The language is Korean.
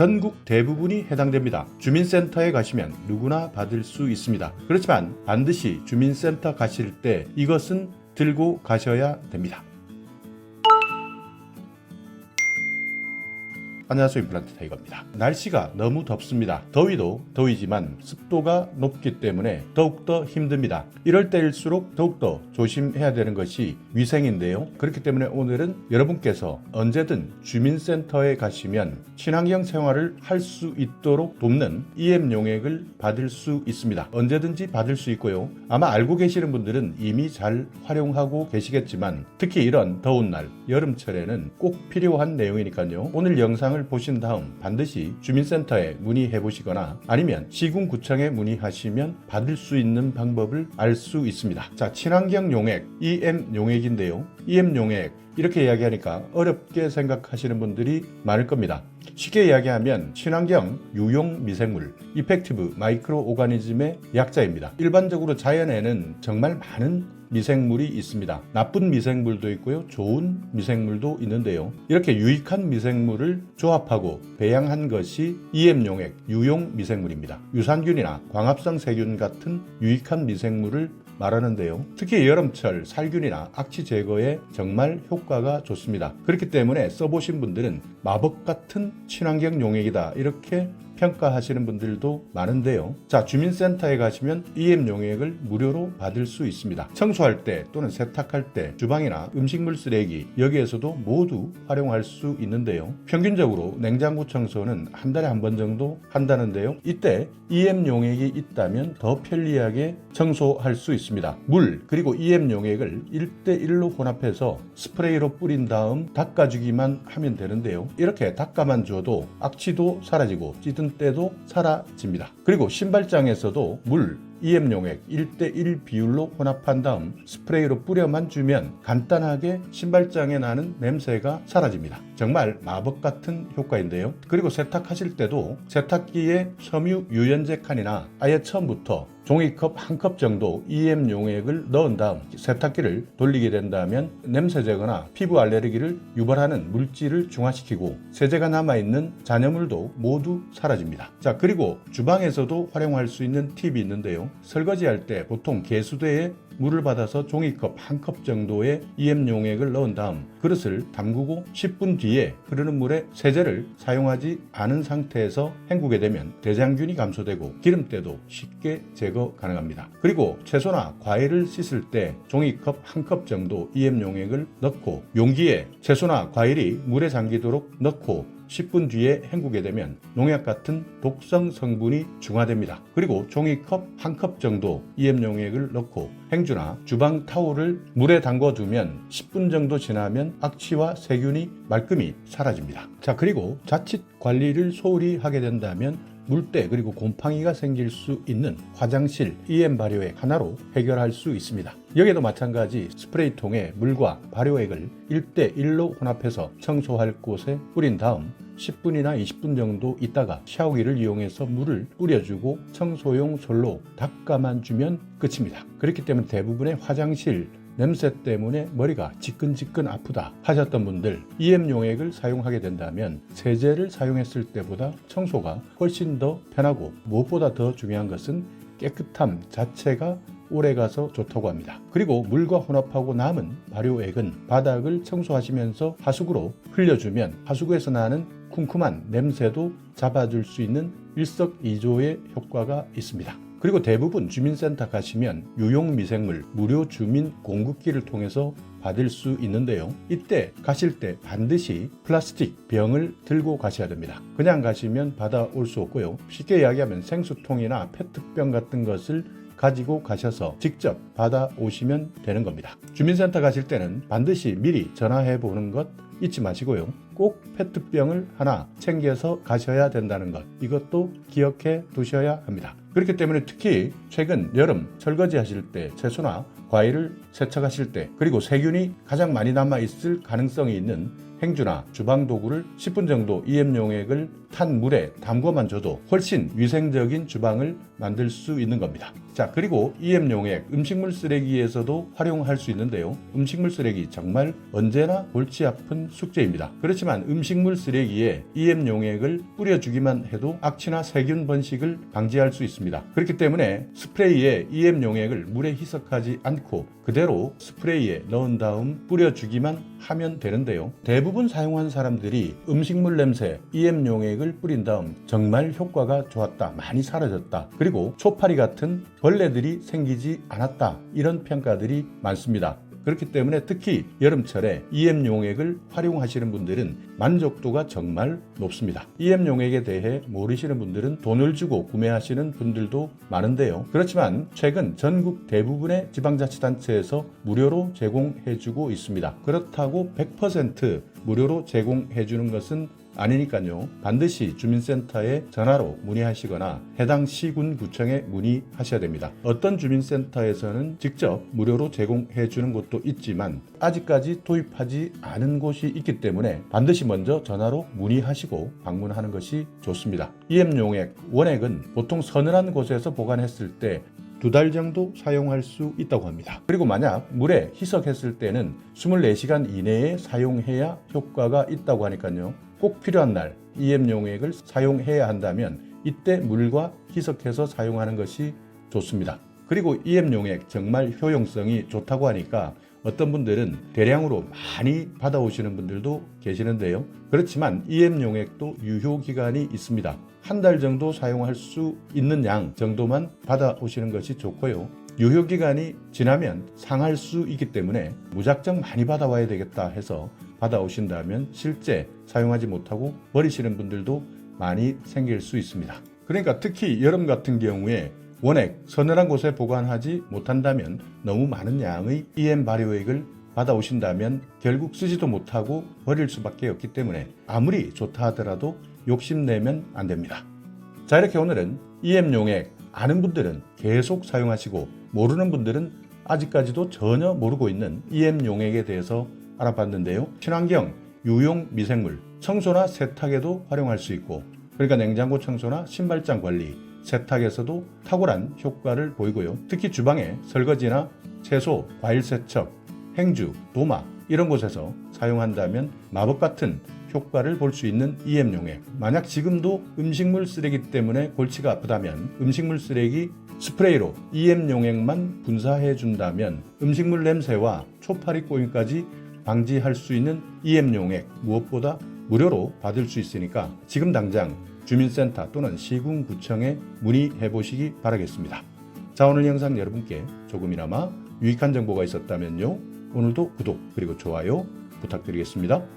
전국 대부분이 해당됩니다. 주민센터에 가시면 누구나 받을 수 있습니다. 그렇지만 반드시 주민센터 가실 때 이것은 들고 가셔야 됩니다. 안녕하세요, 임플란트 타이거입니다. 날씨가 너무 덥습니다. 더위도 더위지만 습도가 높기 때문에 더욱더 힘듭니다. 이럴 때일수록 더욱더 조심해야 되는 것이 위생인데요. 그렇기 때문에 오늘은 여러분께서 언제든 주민센터에 가시면 친환경 생활을 할 수 있도록 돕는 EM 용액을 받을 수 있습니다. 언제든지 받을 수 있고요. 아마 알고 계시는 분들은 이미 잘 활용하고 계시겠지만 특히 이런 더운 날, 여름철에는 꼭 필요한 내용이니까요. 오늘 영상을 보신 다음 반드시 주민센터에 문의해 보시거나 아니면 시군구청에 문의하시면 받을 수 있는 방법을 알 수 있습니다. 자, 친환경 용액, EM 용액인데요. EM 용액 이렇게 이야기하니까 어렵게 생각하시는 분들이 많을 겁니다. 쉽게 이야기하면 친환경 유용 미생물, 이펙티브 마이크로 오가니즘의 약자입니다. 일반적으로 자연에는 정말 많은 미생물이 있습니다. 나쁜 미생물도 있고요, 좋은 미생물도 있는데요. 이렇게 유익한 미생물을 조합하고 배양한 것이 EM 용액, 유용 미생물입니다. 유산균이나 광합성 세균 같은 유익한 미생물을 말하는데요. 특히 여름철 살균이나 악취 제거에 정말 효과가 좋습니다. 그렇기 때문에 써보신 분들은 마법 같은 친환경 용액이다 이렇게 평가하시는 분들도 많은데요. 자, 주민센터에 가시면 EM 용액을 무료로 받을 수 있습니다. 청소할 때 또는 세탁할 때 주방이나 음식물 쓰레기 여기에서도 모두 활용할 수 있는데요. 평균적으로 냉장고 청소는 한 달에 한 번 정도 한다는데요. 이때 EM 용액이 있다면 더 편리하게 청소할 수 있습니다. 물 그리고 EM 용액을 1대1로 혼합해서 스프레이로 뿌린 다음 닦아주기만 하면 되는데요. 이렇게 닦아만 줘도 악취도 사라지고 찌든 때도 사라집니다. 그리고 신발장에서도 물, EM 용액 1대1 비율로 혼합한 다음 스프레이로 뿌려만 주면 간단하게 신발장에 나는 냄새가 사라집니다. 정말 마법 같은 효과인데요. 그리고 세탁하실 때도 세탁기에 섬유 유연제 칸이나 아예 처음부터 종이컵 한 컵 정도 EM 용액을 넣은 다음 세탁기를 돌리게 된다면 냄새 제거나 피부 알레르기를 유발하는 물질을 중화시키고 세제가 남아있는 잔여물도 모두 사라집니다. 자, 그리고 주방에서도 활용할 수 있는 팁이 있는데요. 설거지할 때 보통 개수대에 물을 받아서 종이컵 한 컵 정도의 EM 용액을 넣은 다음 그릇을 담그고 10분 뒤에 흐르는 물에 세제를 사용하지 않은 상태에서 헹구게 되면 대장균이 감소되고 기름때도 쉽게 제거 가능합니다. 그리고 채소나 과일을 씻을 때 종이컵 한 컵 정도 EM 용액을 넣고 용기에 채소나 과일이 물에 잠기도록 넣고 10분 뒤에 헹구게 되면 농약 같은 독성 성분이 중화됩니다. 그리고 종이컵 한 컵 정도 EM 용액을 넣고 행주나 주방 타올을 물에 담궈두면 10분 정도 지나면 악취와 세균이 말끔히 사라집니다. 자, 그리고 자칫 관리를 소홀히 하게 된다면 물때 그리고 곰팡이가 생길 수 있는 화장실 EM 발효액 하나로 해결할 수 있습니다. 여기에도 마찬가지 스프레이통에 물과 발효액을 1대1로 혼합해서 청소할 곳에 뿌린 다음 10분이나 20분 정도 있다가 샤워기를 이용해서 물을 뿌려주고 청소용 솔로 닦아만 주면 끝입니다. 그렇기 때문에 대부분의 화장실 냄새 때문에 머리가 지끈지끈 아프다 하셨던 분들 EM 용액을 사용하게 된다면 세제를 사용했을 때보다 청소가 훨씬 더 편하고 무엇보다 더 중요한 것은 깨끗함 자체가 오래가서 좋다고 합니다. 그리고 물과 혼합하고 남은 발효액은 바닥을 청소하시면서 하수구로 흘려주면 하수구에서 나는 쿰쿰한 냄새도 잡아줄 수 있는 일석이조의 효과가 있습니다. 그리고 대부분 주민센터 가시면 유용 미생물 무료 주민 공급기를 통해서 받을 수 있는데요. 이때 가실 때 반드시 플라스틱 병을 들고 가셔야 됩니다. 그냥 가시면 받아올 수 없고요. 쉽게 이야기하면 생수통이나 페트병 같은 것을 가지고 가셔서 직접 받아오시면 되는 겁니다. 주민센터 가실 때는 반드시 미리 전화해 보는 것 잊지 마시고요. 꼭 페트병을 하나 챙겨서 가셔야 된다는 것 이것도 기억해 두셔야 합니다. 그렇기 때문에 특히 최근 여름 설거지 하실 때 채소나 과일을 세척하실 때 그리고 세균이 가장 많이 남아 있을 가능성이 있는 행주나 주방도구를 10분 정도 EM용액을 탄 물에 담궈만 줘도 훨씬 위생적인 주방을 만들 수 있는 겁니다. 자, 그리고 EM용액 음식물 쓰레기에서도 활용할 수 있는데요. 음식물 쓰레기 정말 언제나 골치 아픈 숙제입니다. 그렇지만 음식물 쓰레기에 EM용액을 뿌려주기만 해도 악취나 세균 번식을 방지할 수 있습니다. 그렇기 때문에 스프레이에 EM용액을 물에 희석하지 않고 그대로 스프레이에 넣은 다음 뿌려주기만 하면 되는데요. 대부분 사용한 사람들이 음식물 냄새 EM용액을 뿌린 다음 정말 효과가 좋았다, 많이 사라졌다, 그리고 초파리 같은 벌레들이 생기지 않았다, 이런 평가들이 많습니다. 그렇기 때문에 특히 여름철에 EM용액을 활용하시는 분들은 만족도가 정말 높습니다. EM용액에 대해 모르시는 분들은 돈을 주고 구매하시는 분들도 많은데요. 그렇지만 최근 전국 대부분의 지방자치단체에서 무료로 제공해주고 있습니다. 그렇다고 100% 무료로 제공해주는 것은 아니니까요. 반드시 주민센터에 전화로 문의하시거나 해당 시군구청에 문의하셔야 됩니다. 어떤 주민센터에서는 직접 무료로 제공해 주는 곳도 있지만 아직까지 도입하지 않은 곳이 있기 때문에 반드시 먼저 전화로 문의하시고 방문하는 것이 좋습니다. EM용액 원액은 보통 서늘한 곳에서 보관했을 때 2달 정도 사용할 수 있다고 합니다. 그리고 만약 물에 희석했을 때는 24시간 이내에 사용해야 효과가 있다고 하니까요. 꼭 필요한 날 EM용액을 사용해야 한다면 이때 물과 희석해서 사용하는 것이 좋습니다. 그리고 EM용액 정말 효용성이 좋다고 하니까 어떤 분들은 대량으로 많이 받아오시는 분들도 계시는데요. 그렇지만 EM용액도 유효기간이 있습니다. 1달 정도 사용할 수 있는 양 정도만 받아오시는 것이 좋고요. 유효기간이 지나면 상할 수 있기 때문에 무작정 많이 받아와야 되겠다 해서 받아오신다면 실제 사용하지 못하고 버리시는 분들도 많이 생길 수 있습니다. 그러니까 특히 여름 같은 경우에 원액, 서늘한 곳에 보관하지 못한다면 너무 많은 양의 EM 발효액을 받아오신다면 결국 쓰지도 못하고 버릴 수밖에 없기 때문에 아무리 좋다 하더라도 욕심내면 안 됩니다. 자, 이렇게 오늘은 EM용액 아는 분들은 계속 사용하시고 모르는 분들은 아직까지도 전혀 모르고 있는 EM용액에 대해서 알아봤는데요. 친환경, 유용 미생물, 청소나 세탁에도 활용할 수 있고 그러니까 냉장고 청소나 신발장 관리, 세탁에서도 탁월한 효과를 보이고요. 특히 주방에 설거지나 채소, 과일 세척, 행주, 도마 이런 곳에서 사용한다면 마법 같은 효과를 볼 수 있는 EM용액. 만약 지금도 음식물 쓰레기 때문에 골치가 아프다면 음식물 쓰레기 스프레이로 EM용액만 분사해 준다면 음식물 냄새와 초파리 꼬임까지 방지할 수 있는 EM용액 무엇보다 무료로 받을 수 있으니까 지금 당장 주민센터 또는 시군구청에 문의해 보시기 바라겠습니다. 자, 오늘 영상 여러분께 조금이나마 유익한 정보가 있었다면요. 오늘도 구독 그리고 좋아요 부탁드리겠습니다.